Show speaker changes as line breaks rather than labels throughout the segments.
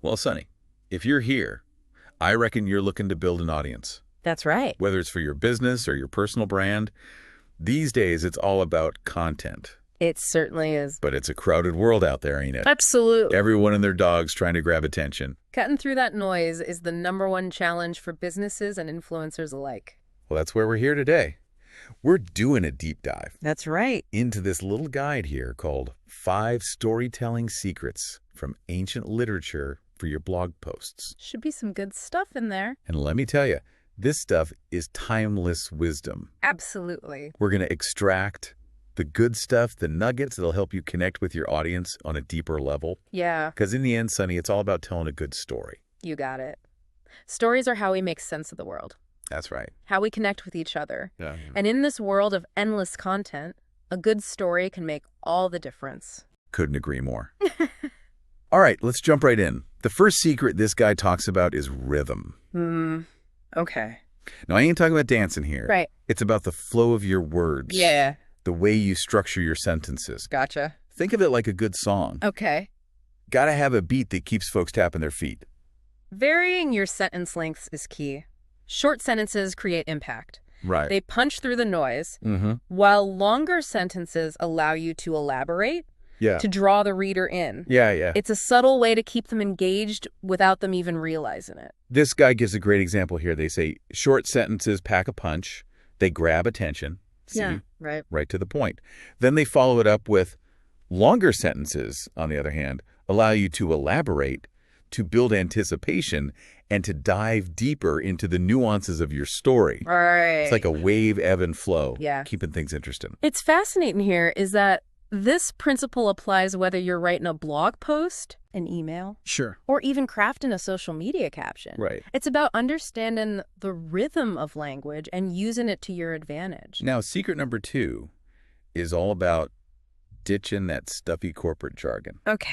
Well, Sonny, if you're here, I reckon you're looking to build an audience.
That's right.
Whether it's for your business or your personal brand, these days it's all about content.
It certainly is.
But it's a crowded world out there, ain't it?
Absolutely.
Everyone and their dog's trying to grab attention.
Cutting through that noise is the #1 challenge for businesses and influencers alike.
Well, that's where we're here today. We're doing a deep dive.
That's right.
Into this little guide here called 5 Storytelling Secrets from Ancient Literature for Your Blog Posts.
Should be some good stuff in there.
And let me tell you, this stuff is timeless wisdom.
Absolutely.
We're going to extract the good stuff, the nuggets that'll help you connect with your audience on a deeper level.
Yeah.
Because in the end, Sonny, it's all about telling a good story.
You got it. Stories are how we make sense of the world.
That's right.
How we connect with each other.
Yeah.
And in this world of endless content, a good story can make all the difference.
Couldn't agree more. All right, let's jump right in. The first secret this guy talks about is rhythm.
Okay.
Now, I ain't talking about dancing here.
Right.
It's about the flow of your words.
Yeah.
The way you structure your sentences.
Gotcha.
Think of it like a good song.
Okay.
Gotta have a beat that keeps folks tapping their feet.
Varying your sentence lengths is key. Short sentences create impact.
Right.
They punch through the noise, while longer sentences allow you to elaborate, to draw the reader in.
Yeah.
It's a subtle way to keep them engaged without them even realizing it.
This guy gives a great example here. They say short sentences pack a punch. They grab attention. See?
Yeah, right.
Right to the point. Then they follow it up with longer sentences, on the other hand, allow you to elaborate, to build anticipation, and to dive deeper into the nuances of your story.
Right.
It's like a wave, ebb, and flow.
Yeah.
Keeping things interesting.
It's fascinating here is that this principle applies whether you're writing a blog post, an email,
Sure.
or even crafting a social media caption.
Right.
It's about understanding the rhythm of language and using it to your advantage.
Now, secret number 2 is all about ditching that stuffy corporate jargon
Okay.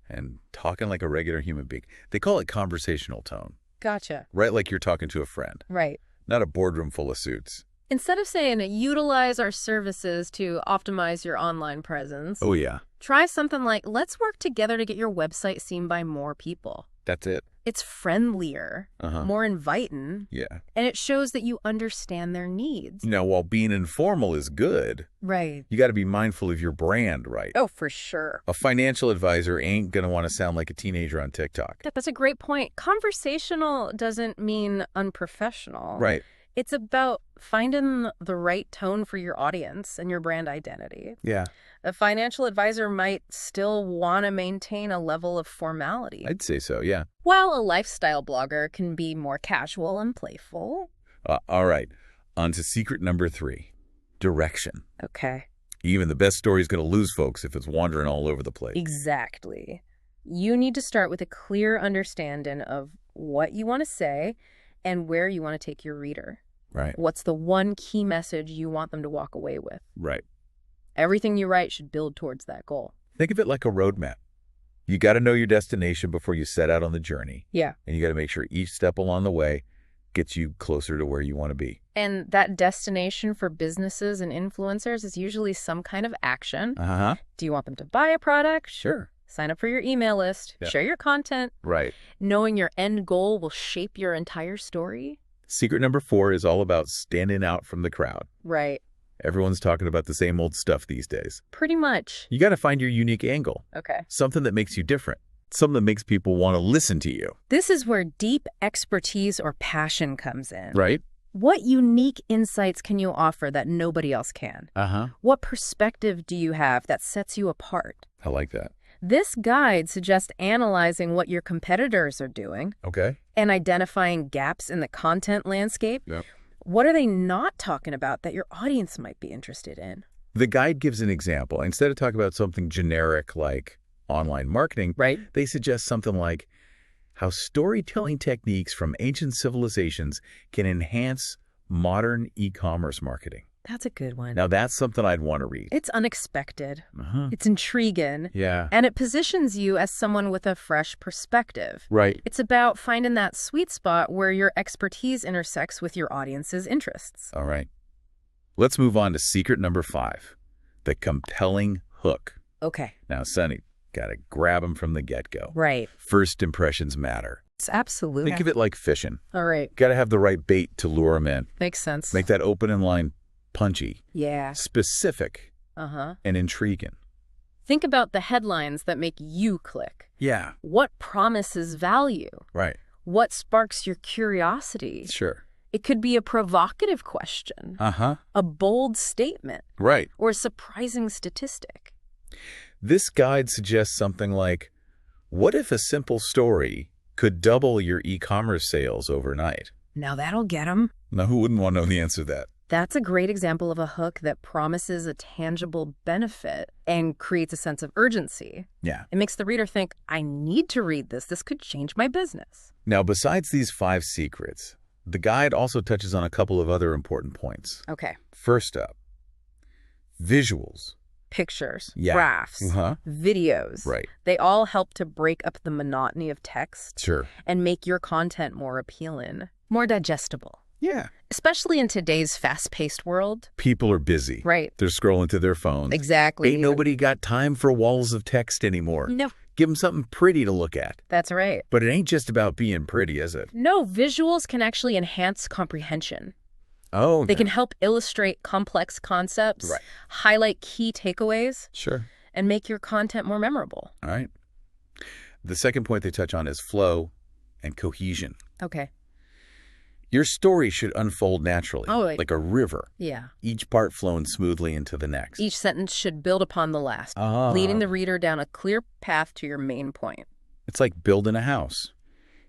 and talking like a regular human being. They call it conversational tone,
Gotcha.
right? Like you're talking to a friend,
Right.
not a boardroom full of suits.
Instead of saying utilize our services to optimize your online presence,
Oh, yeah.
try something like, let's work together to get your website seen by more people.
That's it.
It's friendlier, more inviting,
Yeah.
and it shows that you understand their needs.
Now, while being informal is good,
Right.
you got to be mindful of your brand, right?
Oh, for sure.
A financial advisor ain't going to want to sound like a teenager on TikTok.
That's a great point. Conversational doesn't mean unprofessional.
Right.
It's about finding the right tone for your audience and your brand identity.
Yeah.
A financial advisor might still want to maintain a level of formality,
I'd say so, yeah.
while a lifestyle blogger can be more casual and playful.
All right. On to secret number 3, direction.
Okay.
Even the best story is going to lose folks if it's wandering all over the place.
Exactly. You need to start with a clear understanding of what you want to say and where you want to take your reader.
Right.
What's the one key message you want them to walk away with?
Right.
Everything you write should build towards that goal.
Think of it like a roadmap. You got to know your destination before you set out on the journey.
Yeah.
And you got to make sure each step along the way gets you closer to where you want to be.
And that destination for businesses and influencers is usually some kind of action. Do you want them to buy a product?
Sure.
Sign up for your email list.
Yeah.
Share your content.
Right.
Knowing your end goal will shape your entire story.
Secret number 4 is all about standing out from the crowd.
Right.
Everyone's talking about the same old stuff these days.
Pretty much.
You got to find your unique angle.
Okay.
Something that makes you different. Something that makes people want to listen to you.
This is where deep expertise or passion comes in.
Right?
What unique insights can you offer that nobody else can? What perspective do you have that sets you apart?
I like that.
This guide suggests analyzing what your competitors are doing.
Okay.
And identifying gaps in the content landscape.
Yep.
What are they not talking about that your audience might be interested in?
The guide gives an example. Instead of talking about something generic like online marketing,
Right.
they suggest something like how storytelling techniques from ancient civilizations can enhance modern e-commerce marketing.
That's a good one.
Now, that's something I'd want to read.
It's unexpected. It's intriguing.
Yeah.
And it positions you as someone with a fresh perspective.
Right.
It's about finding that sweet spot where your expertise intersects with your audience's interests.
All right. Let's move on to secret number 5, the compelling hook.
Okay.
Now, Sonny, Got to grab them from the get-go.
Right.
First impressions matter.
It's absolutely.
Think of it like fishing.
All right.
Got to have the right bait to lure them in.
Makes sense.
Make that opening line punchy,
Yeah.
specific, and intriguing.
Think about the headlines that make you click.
Yeah.
What promises value?
Right.
What sparks your curiosity?
Sure.
It could be a provocative question, a bold statement,
Right.
or a surprising statistic.
This guide suggests something like, what if a simple story could double your e-commerce sales overnight?
Now that'll get them.
Now, who wouldn't want to know the answer to that?
That's a great example of a hook that promises a tangible benefit and creates a sense of urgency.
Yeah.
It makes the reader think, I need to read this. This could change my business.
Now, besides these 5 secrets, the guide also touches on a couple of other important points.
Okay.
First up, visuals.
Pictures,
Yeah.
graphs, videos.
Right.
They all help to break up the monotony of text
Sure.
and make your content more appealing, more digestible.
Yeah.
Especially in today's fast-paced world.
People are busy.
Right.
They're scrolling to their phones.
Exactly.
Ain't nobody got time for walls of text anymore.
No.
Give them something pretty to look at.
That's right.
But it ain't just about being pretty, is it?
No, visuals can actually enhance comprehension.
Oh,
They can help illustrate complex concepts,
Right.
highlight key takeaways,
Sure.
and make your content more memorable.
All right. The second point they touch on is flow and cohesion.
Okay.
Your story should unfold naturally, like a river,
Yeah.
each part flowing smoothly into the next.
Each sentence should build upon the last, leading the reader down a clear path to your main point.
It's like building a house.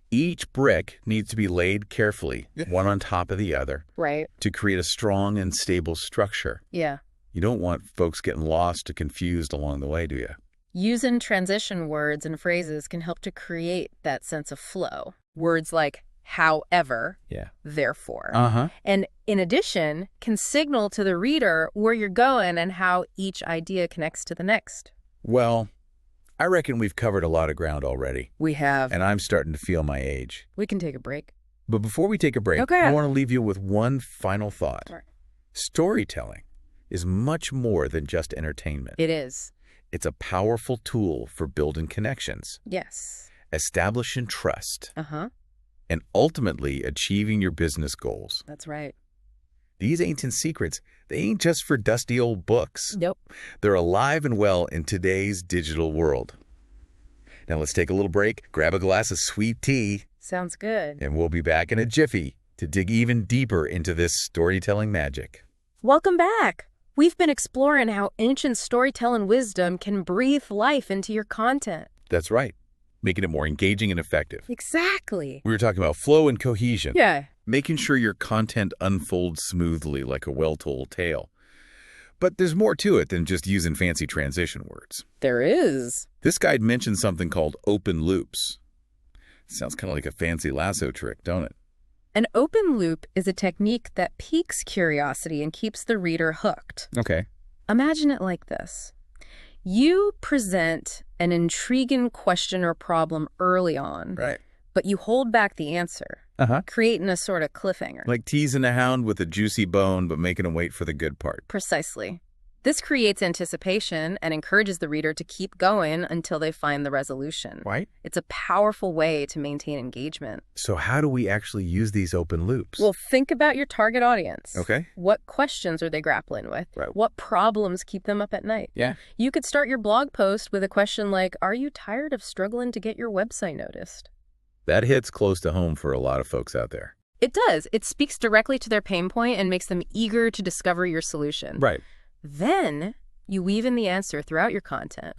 Each brick needs to be laid carefully, one on top of the other,
Right.
to create a strong and stable structure.
Yeah.
You don't want folks getting lost or confused along the way, do you?
Using transition words and phrases can help to create that sense of flow. Words like however, therefore, and in addition, can signal to the reader where you're going and how each idea connects to the next.
Well, I reckon we've covered a lot of ground already,
We have.
and I'm starting to feel my age.
We can take a break.
But before we take a break,
Okay.
I want to leave you with one final thought.
All right.
Storytelling is much more than just entertainment.
It is.
It's a powerful tool for building connections,
Yes.
establishing trust,
Uh-huh.
and ultimately achieving your business goals.
That's right.
These ancient secrets, they ain't just for dusty old books.
Nope.
They're alive and well in today's digital world. Now let's take a little break, grab a glass of sweet tea,
Sounds good.
and we'll be back in a jiffy to dig even deeper into this storytelling magic.
Welcome back. We've been exploring how ancient storytelling wisdom can breathe life into your content.
That's right, making it more engaging and effective.
Exactly.
We were talking about flow and cohesion.
Yeah.
Making sure your content unfolds smoothly like a well-told tale. But there's more to it than just using fancy transition words.
There is.
This guide mentions something called open loops. Sounds kind of like a fancy lasso trick, don't it?
An open loop is a technique that piques curiosity and keeps the reader hooked.
Okay.
Imagine it like this. You present an intriguing question or problem early on,
Right.
but you hold back the answer, creating a sort of cliffhanger.
Like teasing a hound with a juicy bone, but making him wait for the good part.
Precisely. This creates anticipation and encourages the reader to keep going until they find the resolution.
Right.
It's a powerful way to maintain engagement.
So how do we actually use these open loops?
Well, think about your target audience.
Okay.
What questions are they grappling with?
Right.
What problems keep them up at night?
Yeah.
You could start your blog post with a question like, are you tired of struggling to get your website noticed?
That hits close to home for a lot of folks out there.
It does. It speaks directly to their pain point and makes them eager to discover your solution.
Right.
Then you weave in the answer throughout your content,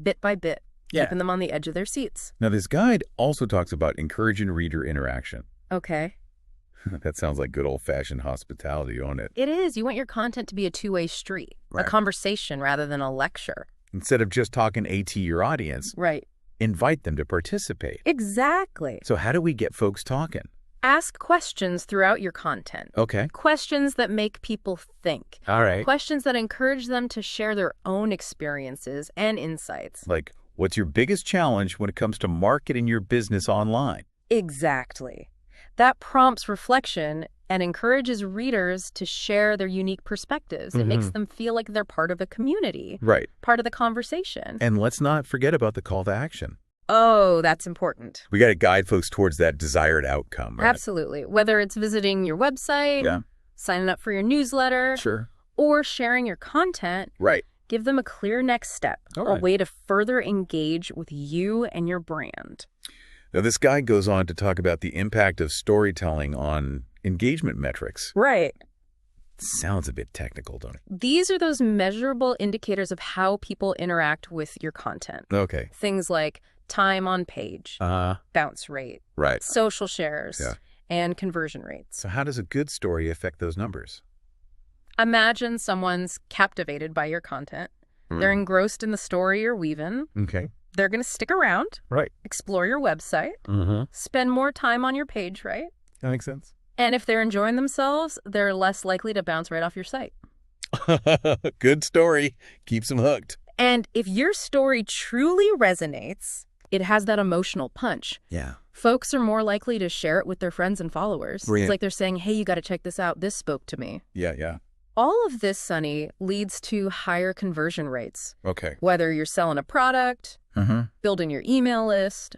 bit by bit, keeping them on the edge of their seats.
Now, this guide also talks about encouraging reader interaction.
Okay.
That sounds like good old-fashioned hospitality, don't it?
It is. You want your content to be a two-way street,
Right.
a conversation rather than a lecture.
Instead of just talking to your audience,
Right.
invite them to participate.
Exactly.
So how do we get folks talking?
Ask questions throughout your content.
Okay.
Questions that make people think.
All right.
Questions that encourage them to share their own experiences and insights.
Like, what's your biggest challenge when it comes to marketing your business online?
Exactly. That prompts reflection and encourages readers to share their unique perspectives. It makes them feel like they're part of a community,
right?
Part of the conversation.
And let's not forget about the call to action.
Oh, that's important.
We got to guide folks towards that desired outcome, right?
Absolutely. Whether it's visiting your website, signing up for your newsletter, or sharing your content,
right?
Give them a clear next step, a way to further engage with you and your brand.
Now, this guide goes on to talk about the impact of storytelling on engagement metrics.
Right.
Sounds a bit technical, don't it?
These are those measurable indicators of how people interact with your content.
Okay.
Things like time on page, bounce rate, social shares, and conversion rates.
So how does a good story affect those numbers?
Imagine someone's captivated by your content. They're engrossed in the story you're weaving.
Okay.
They're going to stick around, explore your website, spend more time on your page, right?
That makes sense.
And if they're enjoying themselves, they're less likely to bounce right off your site.
Good story. Keeps them hooked.
And if your story truly resonates, it has that emotional punch.
Yeah.
Folks are more likely to share it with their friends and followers.
Brilliant.
It's like they're saying, hey, you got to check this out. This spoke to me.
Yeah.
All of this, Sonny, leads to higher conversion rates.
Okay.
Whether you're selling a product, building your email list,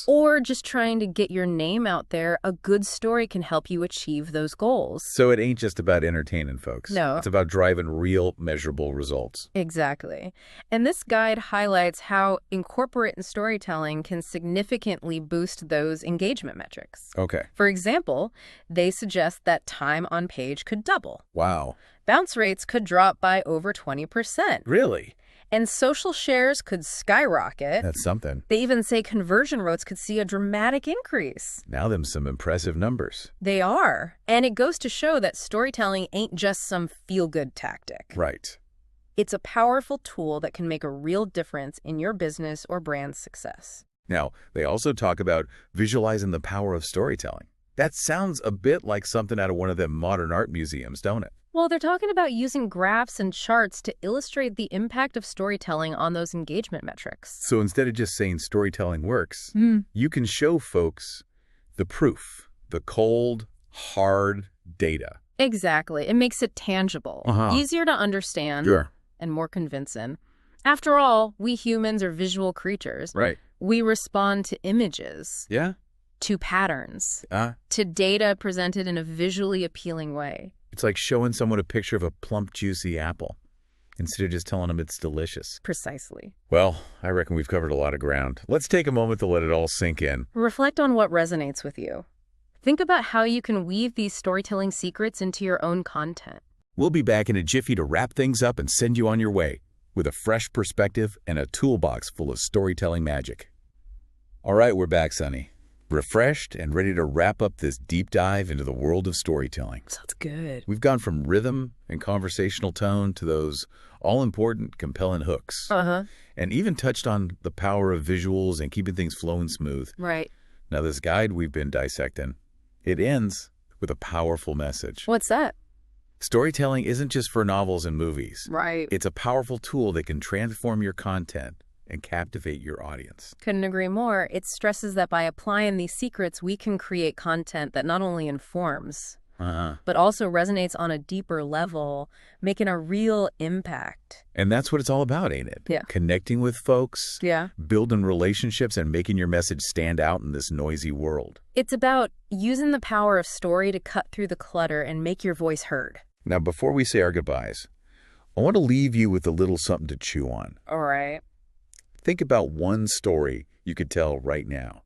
or just trying to get your name out there, a good story can help you achieve those goals.
So it ain't just about entertaining folks.
No.
It's about driving real, measurable results.
Exactly. And this guide highlights how incorporating storytelling can significantly boost those engagement metrics.
Okay.
For example, they suggest that time on page could double.
Wow.
Bounce rates could drop by over 20%.
Really?
And social shares could skyrocket.
That's something.
They even say conversion rates could see a dramatic increase.
Now them some impressive numbers.
They are. And it goes to show that storytelling ain't just some feel-good tactic.
Right.
It's a powerful tool that can make a real difference in your business or brand's success.
Now, they also talk about visualizing the power of storytelling. That sounds a bit like something out of one of them modern art museums, don't it?
Well, they're talking about using graphs and charts to illustrate the impact of storytelling on those engagement metrics.
So instead of just saying storytelling works, you can show folks the proof, the cold, hard data.
Exactly. It makes it tangible, easier to understand, and more convincing. After all, we humans are visual creatures.
Right.
We respond to images.
Yeah.
To patterns. To data presented in a visually appealing way.
It's like showing someone a picture of a plump, juicy apple instead of just telling them it's delicious.
Precisely.
Well, I reckon we've covered a lot of ground. Let's take a moment to let it all sink in.
Reflect on what resonates with you. Think about how you can weave these storytelling secrets into your own content.
We'll be back in a jiffy to wrap things up and send you on your way with a fresh perspective and a toolbox full of storytelling magic. All right, we're back, Sonny. Refreshed and ready to wrap up this deep dive into the world of storytelling.
Sounds good.
We've gone from rhythm and conversational tone to those all-important, compelling hooks. And even touched on the power of visuals and keeping things flowing smooth.
Right.
Now, this guide we've been dissecting, it ends with a powerful message.
What's that?
Storytelling isn't just for novels and movies.
Right.
It's a powerful tool that can transform your content and captivate your audience.
Couldn't agree more. It stresses that by applying these secrets, we can create content that not only informs, but also resonates on a deeper level, making a real impact.
And that's what it's all about, ain't it?
Yeah.
Connecting with folks, building relationships, and making your message stand out in this noisy world.
It's about using the power of story to cut through the clutter and make your voice heard.
Now, before we say our goodbyes, I want to leave you with a little something to chew on.
All right.
Think about one story you could tell right now,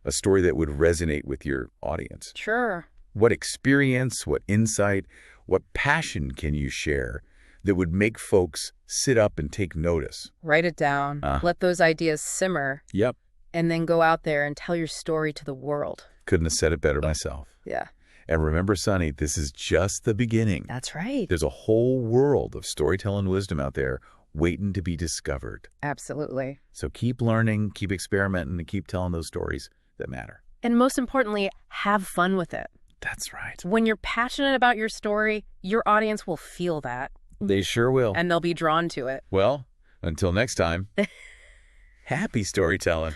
a story that would resonate with your audience.
Sure.
What experience, what insight, what passion can you share that would make folks sit up and take notice?
Write it down. Let those ideas simmer.
Yep.
And then go out there and tell your story to the world.
Couldn't have said it better myself.
Yeah.
And remember, Sonny, this is just the beginning.
That's right.
There's a whole world of storytelling wisdom out there waiting to be discovered.
Absolutely.
So keep learning, keep experimenting, and keep telling those stories that matter.
And most importantly, have fun with it.
That's right.
When you're passionate about your story, your audience will feel that.
They sure will.
And they'll be drawn to it.
Well, until next time, happy storytelling.